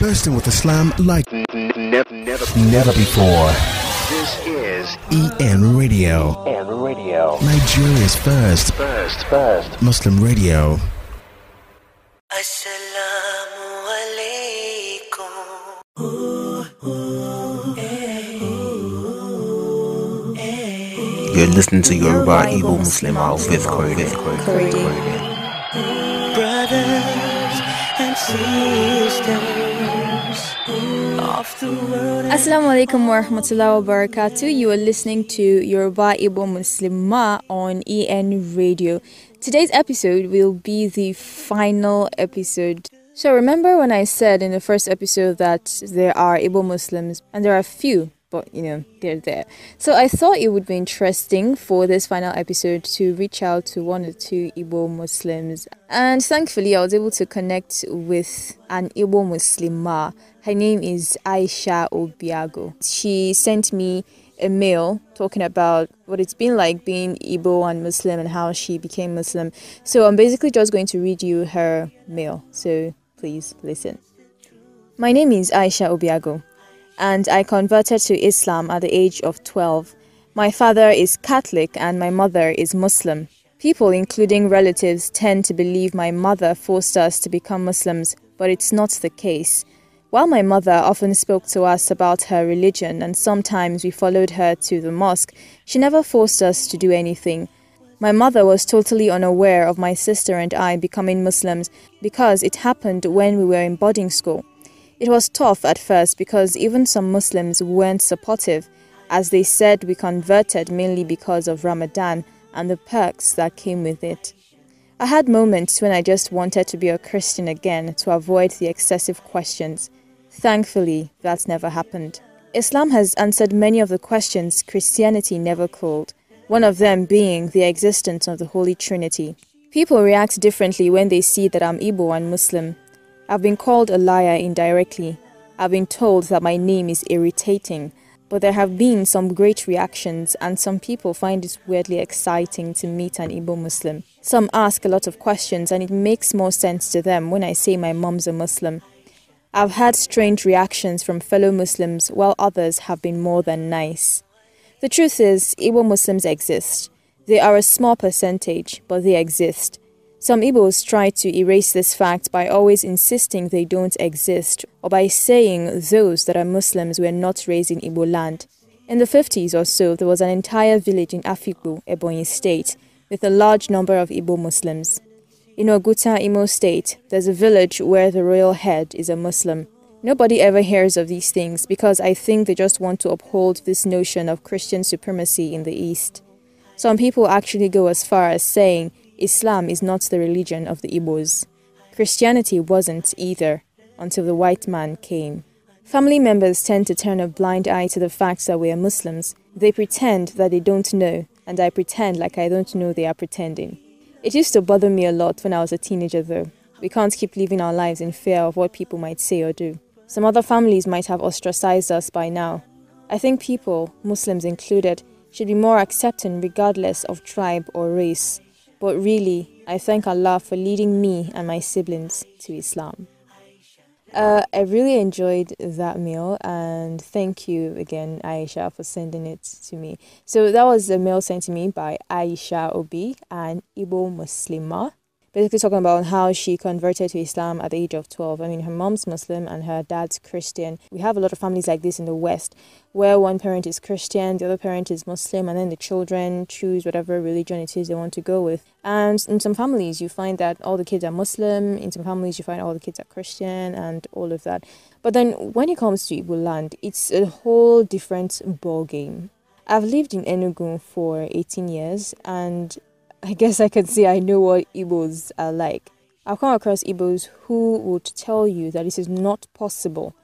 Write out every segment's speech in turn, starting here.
bursting with Islam like never before. This is eNRadio. Nigeria's first Muslim radio. Assalamu alaikum. You're listening to Yoruba Igbo Muslimah with Corey. Brothers and sisters of the world. Assalamu alaikum wa rahmatullahi wa barakatuh. You are listening to Yoruba Igbo Muslimah on eNRadio. Today's episode will be the final episode. So remember when I said in the first episode that there are Igbo Muslims, and there are few, but they're there. So I thought it would be interesting for this final episode to reach out to one or two Igbo Muslims. And thankfully I was able to connect with an Igbo Muslimah. Her name is Aisha Obi. She sent me a mail talking about what it's been like being Igbo and Muslim and how she became Muslim. So I'm basically just going to read you her mail. So please listen. My name is Aisha Obi, and I converted to Islam at the age of 12. My father is Catholic and my mother is Muslim. People, including relatives, tend to believe my mother forced us to become Muslims, but it's not the case. While my mother often spoke to us about her religion and sometimes we followed her to the mosque, she never forced us to do anything. My mother was totally unaware of my sister and I becoming Muslims because it happened when we were in boarding school. It was tough at first because even some Muslims weren't supportive, as they said we converted mainly because of Ramadan and the perks that came with it. I had moments when I just wanted to be a Christian again to avoid the excessive questions. Thankfully, that's never happened. Islam has answered many of the questions Christianity never could, one of them being the existence of the Holy Trinity. People react differently when they see that I'm Igbo and Muslim. I've been called a liar indirectly. I've been told that my name is irritating, but there have been some great reactions and some people find it weirdly exciting to meet an Igbo Muslim. Some ask a lot of questions and it makes more sense to them when I say my mom's a Muslim. I've had strange reactions from fellow Muslims while others have been more than nice. The truth is, Igbo Muslims exist. They are a small percentage, but they exist. Some Igbos try to erase this fact by always insisting they don't exist, or by saying those that are Muslims were not raised in Igbo land. In the 50s or so, there was an entire village in Afikpo, Ebonyi State, with a large number of Igbo Muslims. In Oguta, Imo State, there's a village where the royal head is a Muslim. Nobody ever hears of these things because I think they just want to uphold this notion of Christian supremacy in the East. Some people actually go as far as saying Islam is not the religion of the Igbos. Christianity wasn't either, until the white man came. Family members tend to turn a blind eye to the fact that we are Muslims. They pretend that they don't know, and I pretend like I don't know they are pretending. It used to bother me a lot when I was a teenager though. We can't keep living our lives in fear of what people might say or do. Some other families might have ostracized us by now. I think people, Muslims included, should be more accepting regardless of tribe or race. But really, I thank Allah for leading me and my siblings to Islam. I really enjoyed that mail and thank you again, Aisha, for sending it to me. So that was a mail sent to me by Aisha Obi, an Igbo Muslimah. Basically talking about how she converted to Islam at the age of 12. I mean, her mom's Muslim and her dad's Christian. We have a lot of families like this in the West, where one parent is Christian, the other parent is Muslim, and then the children choose whatever religion it is they want to go with. And in some families, you find that all the kids are Muslim. In some families, you find all the kids are Christian and all of that. But then when it comes to Igbo land, it's a whole different ball game. I've lived in Enugu for 18 years and I guess I can say I know what Igbos are like. I've come across Igbos who would tell you that it is not possible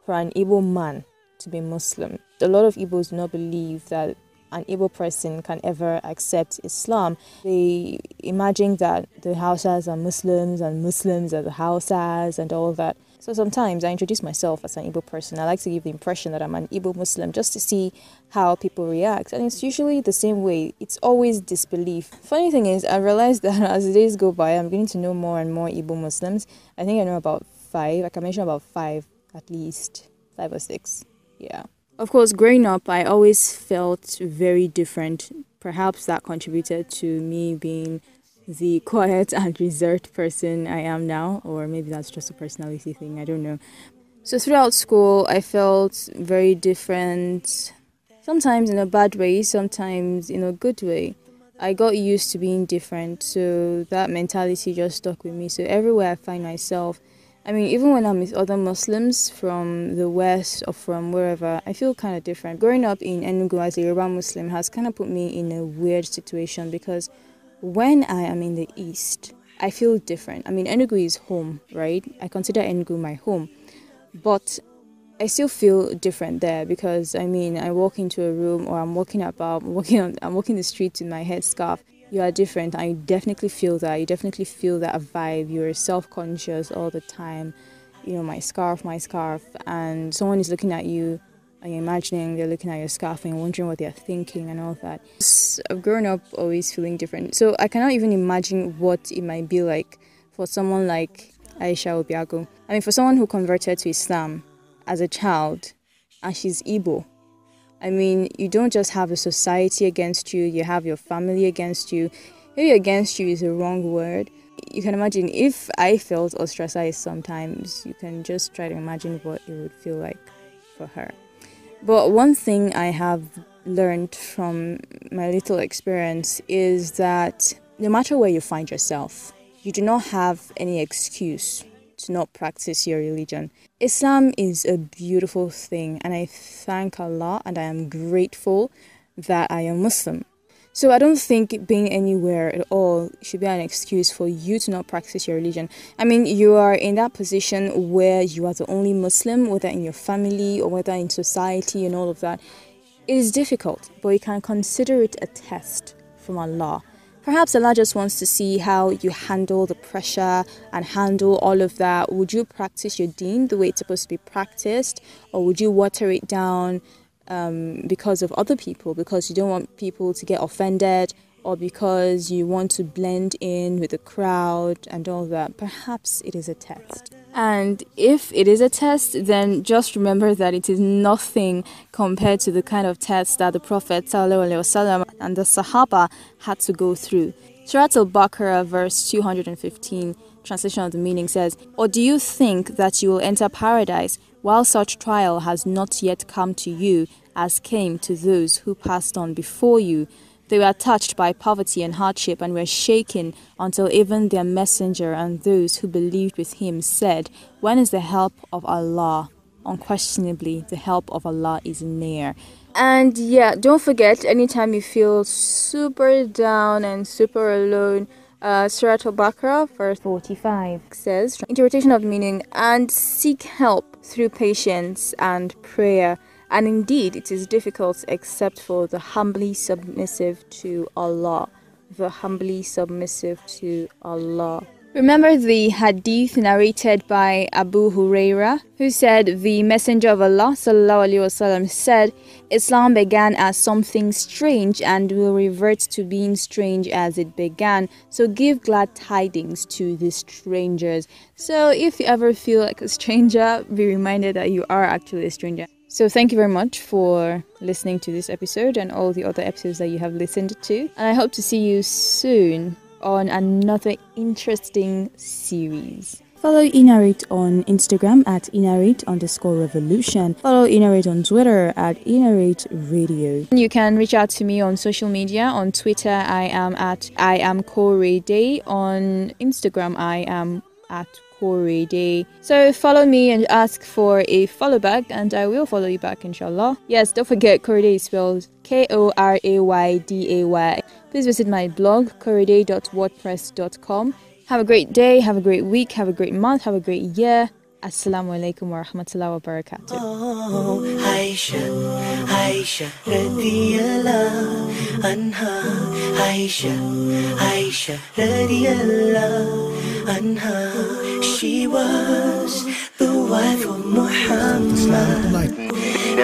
for an Igbo man to be Muslim. A lot of Igbos do not believe that an Igbo person can ever accept Islam. They imagine that the Hausas are Muslims and Muslims are the Hausas and all that. So sometimes I introduce myself as an Igbo person. I like to give the impression that I'm an Igbo Muslim just to see how people react. And it's usually the same way. It's always disbelief. Funny thing is, I realized that as the days go by, I'm getting to know more and more Igbo Muslims. I think I know about 5. I can mention about 5 at least 5 or 6. Yeah. Of course, growing up, I always felt very different. Perhaps that contributed to me being the quiet and reserved person I am now, or maybe that's just a personality thing, I don't know. So throughout school, I felt very different, sometimes in a bad way, sometimes in a good way. I got used to being different, so that mentality just stuck with me. So everywhere I find myself, I mean, even when I'm with other Muslims from the West or from wherever, I feel kind of different. Growing up in Enugu as a Yoruba Muslim has kind of put me in a weird situation because when I am in the East, I feel different. I mean, Enugu is home, right? I consider Enugu my home. But I still feel different there because, I mean, I walk into a room or I'm walking the streets with my headscarf. You are different. I definitely feel that. You definitely feel that vibe. You're self-conscious all the time. You know, my scarf, and someone is looking at you and you're imagining they're looking at your scarf and wondering what they're thinking and all that. I've grown up always feeling different. So I cannot even imagine what it might be like for someone like Aisha Obi. I mean, for someone who converted to Islam as a child and she's Igbo. I mean, you don't just have a society against you, you have your family against you. Maybe against you is a wrong word. You can imagine if I felt ostracized sometimes, you can just try to imagine what it would feel like for her. But one thing I have learned from my little experience is that no matter where you find yourself, you do not have any excuse to not practice your religion. Islam is a beautiful thing and I thank Allah and I am grateful that I am Muslim. So I don't think being anywhere at all should be an excuse for you to not practice your religion. I mean, you are in that position where you are the only Muslim, whether in your family or whether in society and all of that. It is difficult, but you can consider it a test from Allah. Perhaps Allah just wants to see how you handle the pressure and handle all of that. Would you practice your deen the way it's supposed to be practiced? Or would you water it down because of other people? Because you don't want people to get offended? Or because you want to blend in with the crowd and all that? Perhaps it is a test. And if it is a test, then just remember that it is nothing compared to the kind of test that the Prophet ﷺ and the Sahaba had to go through. Surah Al-Baqarah verse 215, translation of the meaning says, "Or do you think that you will enter paradise while such trial has not yet come to you as came to those who passed on before you? They were touched by poverty and hardship and were shaken until even their messenger and those who believed with him said, 'When is the help of Allah?' Unquestionably, the help of Allah is near." And yeah, don't forget, anytime you feel super down and super alone, Surah Al-Baqarah verse 45 says, interpretation of meaning, "And seek help through patience and prayer. And indeed, it is difficult except for the humbly submissive to Allah." The humbly submissive to Allah. Remember the hadith narrated by Abu Huraira, who said the Messenger of Allah ﷺ said, "Islam began as something strange and will revert to being strange as it began. So give glad tidings to the strangers." So if you ever feel like a stranger, be reminded that you are actually a stranger. So thank you very much for listening to this episode and all the other episodes that you have listened to. And I hope to see you soon on another interesting series. Follow eNarrate on Instagram at eNarrate_revolution. Follow eNarrate on Twitter at eNarrate Radio. You can reach out to me on social media. On Twitter, I am at IamKoreday. On Instagram, I am at Day. So follow me and ask for a follow back and I will follow you back, inshallah. Yes, don't forget Koreday is spelled Korayday. Please visit my blog koreday.wordpress.com. Have a great day, have a great week, have a great month, have a great year. Assalamu alaikum wa rahmatullahi wa barakatuh. Oh, Aisha, radiyallahu anha. Aisha, radiyallahu anha. She was the wife of Muhammad.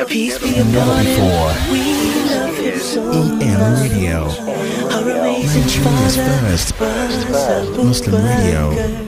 Peace be upon him. We love him so eNRadio, much. Our amazing Nigeria's father first Muslim radio.